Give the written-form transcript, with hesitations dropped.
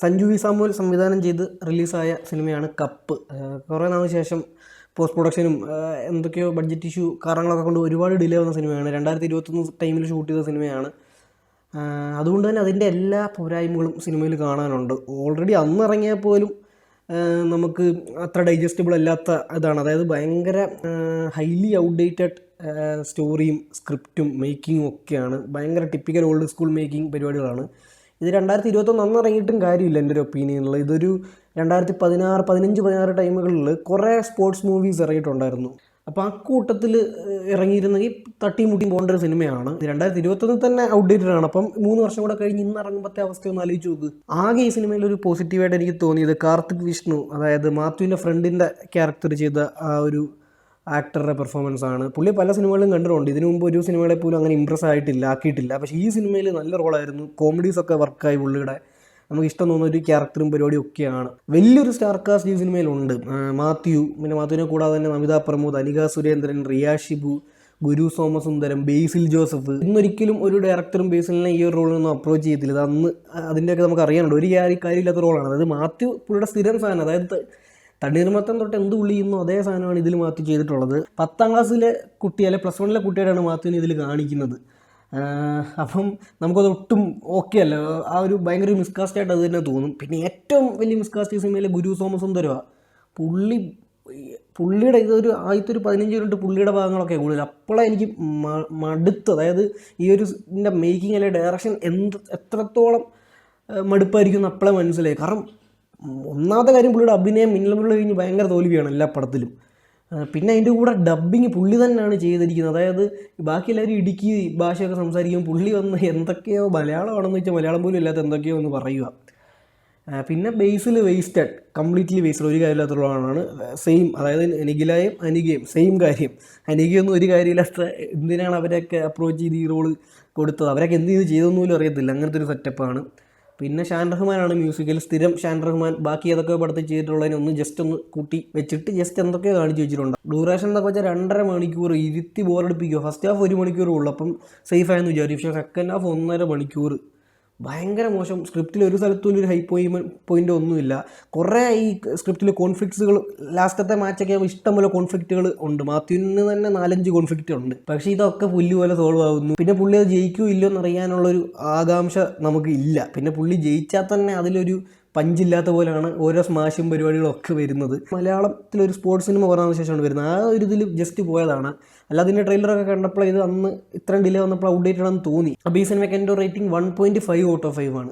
Sanju V Samuel സംവിധാനം ചെയ്ത് റിലീസായ സിനിമയാണ് കപ്പ്. കുറേ നാളിന് ശേഷം പോസ്റ്റ് പ്രൊഡക്ഷനും എന്തൊക്കെയോ ബഡ്ജറ്റ് ഇഷ്യൂ കാരണങ്ങളൊക്കെ കൊണ്ട് ഒരുപാട് ഡിലേ വന്ന സിനിമയാണ്. 2021 ടൈമിൽ ഷൂട്ട് ചെയ്ത സിനിമയാണ്. അതുകൊണ്ട് തന്നെ അതിൻ്റെ എല്ലാ പോരായ്മകളും സിനിമയിൽ കാണാനുണ്ട്. ഓൾറെഡി അന്ന് ഇറങ്ങിയാൽ പോലും നമുക്ക് അത്ര ഡൈജസ്റ്റബിൾ അല്ലാത്ത ഇതാണ്. അതായത് ഭയങ്കര ഹൈലി ഔട്ട്ഡേറ്റഡ് സ്റ്റോറിയും സ്ക്രിപ്റ്റും മേക്കിങ്ങും ഒക്കെയാണ്. ഭയങ്കര ടിപ്പിക്കൽ ഓൾഡ് സ്കൂൾ മേക്കിംഗ് പരിപാടികളാണ്. ഇത് 2021 അന്ന് ഇറങ്ങിയിട്ടും കാര്യമില്ല എൻ്റെ ഒരു ഒപ്പീനിയനിൽ. ഇതൊരു 2015-16 ടൈമുകളിൽ കുറേ സ്പോർട്സ് മൂവീസ് ഇറങ്ങിയിട്ടുണ്ടായിരുന്നു. അപ്പോൾ ആ കൂട്ടത്തിൽ ഇറങ്ങിയിരുന്നെങ്കിൽ തട്ടിയും മുട്ടിയും പോകേണ്ട ഒരു സിനിമയാണ്. 2021 തന്നെ ഔട്ട്ഡേറ്റഡ് ആണ്. അപ്പം 3 വർഷം കൂടെ കഴിഞ്ഞ് ഇന്ന് ഇറങ്ങുമ്പോഴത്തെ അവസ്ഥ ഒന്ന് ആലോചിച്ച് നോക്ക്. ആകെ ഈ സിനിമയിൽ ഒരു പോസിറ്റീവായിട്ട് എനിക്ക് തോന്നിയത് കാർത്തിക് വിഷ്ണു, അതായത് മാത്യുവിൻ്റെ ഫ്രണ്ടിൻ്റെ ക്യാരക്ടർ ചെയ്ത ആ ഒരു ആക്ടറുടെ പെർഫോമൻസ് ആണ്. പുള്ളി പല സിനിമകളും കണ്ടിട്ടുണ്ട്. ഇതിനു മുമ്പ് ഒരു സിനിമകളെ പോലും അങ്ങനെ ഇമ്പ്രസ് ആക്കിയിട്ടില്ല. പക്ഷേ ഈ സിനിമയിൽ നല്ല റോളായിരുന്നു. കോമഡീസൊക്കെ വർക്കായി. പുള്ളിയുടെ നമുക്ക് ഇഷ്ടം തോന്നുന്ന ഒരു ക്യാരക്ടറും പരിപാടിയും ഒക്കെയാണ്. വലിയൊരു സ്റ്റാർ കാസ്റ്റ് ഈ സിനിമയിലുണ്ട്. മാത്യു, പിന്നെ മാത്യുവിനെ കൂടാതെ തന്നെ നമിത പ്രമോദ്, അനിക സുരേന്ദ്രൻ, റിയ ഷിബു, ഗുരു സോമസുന്ദരം, ബേസിൽ ജോസഫ്. ഇന്നൊരിക്കലും ഒരു ഡയറക്ടറും ബേസിലിനെ ഈ ഒരു റോളിനൊന്നും അപ്രോച്ച് ചെയ്തില്ല. ഇത് അന്ന് അതിൻ്റെയൊക്കെ നമുക്ക് അറിയാനുണ്ട്. ഒരു കാര്യമില്ലാത്ത റോളാണ്. അതായത് മാത്യു പുള്ളിയുടെ സ്ഥിരം സാധനം. അതായത് തണ്ണീർമത്തം തൊട്ട് എന്ത് പുള്ളി ചെയ്യുന്നു അതേ സാധനമാണ് ഇതിൽ മാത്യു ചെയ്തിട്ടുള്ളത്. 10ാം ക്ലാസ്സിലെ കുട്ടി അല്ലെ +1 കുട്ടിയുടെയാണ് മാത്യുവിനെ ഇതിൽ കാണിക്കുന്നത്. അപ്പം നമുക്കത് ഒട്ടും ഓക്കെ അല്ല. ആ ഒരു ഭയങ്കര മിസ്കാസ്റ്റായിട്ട് അത് തന്നെ തോന്നും. പിന്നെ ഏറ്റവും വലിയ മിസ്കാസ്റ്റ് ഈ സിനിമയിലെ ഗുരു സോമസുന്ദരമാണ്. പുള്ളിയുടെ ഇതൊരു ആദ്യത്തെ ഒരു 15 മിനിറ്റ് പുള്ളിയുടെ ഭാഗങ്ങളൊക്കെ കൂടുതൽ. അപ്പോഴാണ് എനിക്ക് മടുത്ത്. അതായത് ഈ ഒരു ഇതിൻ്റെ മേക്കിംഗ് അല്ലെ ഡയറക്ഷൻ എത്രത്തോളം മടുപ്പായിരിക്കും എന്ന് അപ്പോഴേ മനസ്സിലായി. കാരണം ഒന്നാമത്തെ കാര്യം പുള്ളിയുടെ അഭിനയം മിന്നൽ കഴിഞ്ഞ് ഭയങ്കര തോൽവിയാണ് എല്ലാ പടത്തിലും. പിന്നെ അതിൻ്റെ കൂടെ ഡബ്ബിങ് പുള്ളി തന്നെയാണ് ചെയ്തിരിക്കുന്നത്. അതായത് ബാക്കി എല്ലാവരും ഇടുക്കി ഭാഷയൊക്കെ സംസാരിക്കുമ്പോൾ പുള്ളി വന്ന് എന്തൊക്കെയോ മലയാളമാണെന്ന് വെച്ചാൽ മലയാളം പോലും ഇല്ലാത്ത എന്തൊക്കെയോ ഒന്ന് പറയുക. പിന്നെ ബേസിൽ വേസ്റ്റഡ്, കംപ്ലീറ്റ്ലി വേസ്റ്റഡ്. ഒരു കാര്യമില്ലാത്തുള്ളതാണ്. സെയിം, അതായത് നിഖിലയും അനികയും സെയിം കാര്യം. അനികയൊന്നും ഒരു കാര്യമില്ലാത്ത, എന്തിനാണ് അവരെയൊക്കെ അപ്രോച്ച് ചെയ്ത് ഈ റോള് കൊടുത്തത്? അവരൊക്കെ എന്ത് ചെയ്തൊന്നും പോലും അറിയത്തില്ല. അങ്ങനത്തെ ഒരു സെറ്റപ്പാണ്. പിന്നെ ഷാൻ റഹ്മാനാണ് മ്യൂസിക്കിൽ. സ്ഥിരം ഷാൻ റഹ്മാൻ. ബാക്കി ഏതൊക്കെ പടത്തിൽ ചെയ്തിട്ടുള്ളതിനെ ഒന്ന് കൂട്ടി വെച്ചിട്ട് എന്തൊക്കെയോ കാണിച്ച് വെച്ചിട്ടുണ്ട്. ഡ്യൂറേഷൻ എന്നൊക്കെ വെച്ചാൽ 2.5 മണിക്കൂർ ഇരുത്തി ബോറടിപ്പിക്കുക. ഫസ്റ്റ് ഹാഫ് 1 മണിക്കൂർ ഉള്ളൂ, അപ്പം സേഫ് ആയെന്ന് വിചാരിച്ചു. പക്ഷേ സെക്കൻഡ് ഹാഫ് 1.5 മണിക്കൂർ ഭയങ്കര മോശം. സ്ക്രിപ്റ്റിൽ ഒരു സ്ഥലത്തും ഒരു ഹൈ പോയിൻ്റ് ഒന്നുമില്ല. കുറേ ഈ സ്ക്രിപ്റ്റിൽ കോൺഫ്ലിക്ട്സുകൾ, ലാസ്റ്റത്തെ മാച്ചൊക്കെ ആകുമ്പോൾ ഇഷ്ടംപോലെ കോൺഫ്ലിക്റ്റുകൾ ഉണ്ട്. മാത്യുവിന് തന്നെ 4-5 കോൺഫ്ലിക്റ്റ് ഉണ്ട്. പക്ഷേ ഇതൊക്കെ പുല്ല് പോലെ സോൾവ് ആകുന്നു. പിന്നെ പുള്ളി അത് ജയിക്കുമോ ഇല്ലയോ എന്നറിയാനുള്ളൊരു ആകാംക്ഷ നമുക്ക് ഇല്ല. പിന്നെ പുള്ളി ജയിച്ചാൽ തന്നെ അതിലൊരു പഞ്ചില്ലാത്ത പോലെയാണ് ഓരോ സ്മാഷും പരിപാടികളും ഒക്കെ വരുന്നത്. മലയാളത്തിലൊരു സ്പോർട്സ് സിനിമ പറഞ്ഞതിന് ശേഷമാണ് വരുന്നത്. ആ ഒരു ഇതിൽ ജസ്റ്റ് പോയതാണ്. അല്ല, അതിൻ്റെ ട്രെയിലറൊക്കെ കണ്ടപ്പോൾ ഇത് അന്ന് ഇത്രയും ഡിലേ വന്നപ്പോൾ ഔട്ട്ഡേറ്റഡ് ആണെന്ന് തോന്നി. അപ്പോൾ ഈ സിനിമയ്ക്ക് എൻ്റെ റേറ്റിംഗ് 1.5 ഔട്ട് ഓഫ് 5 ആണ്.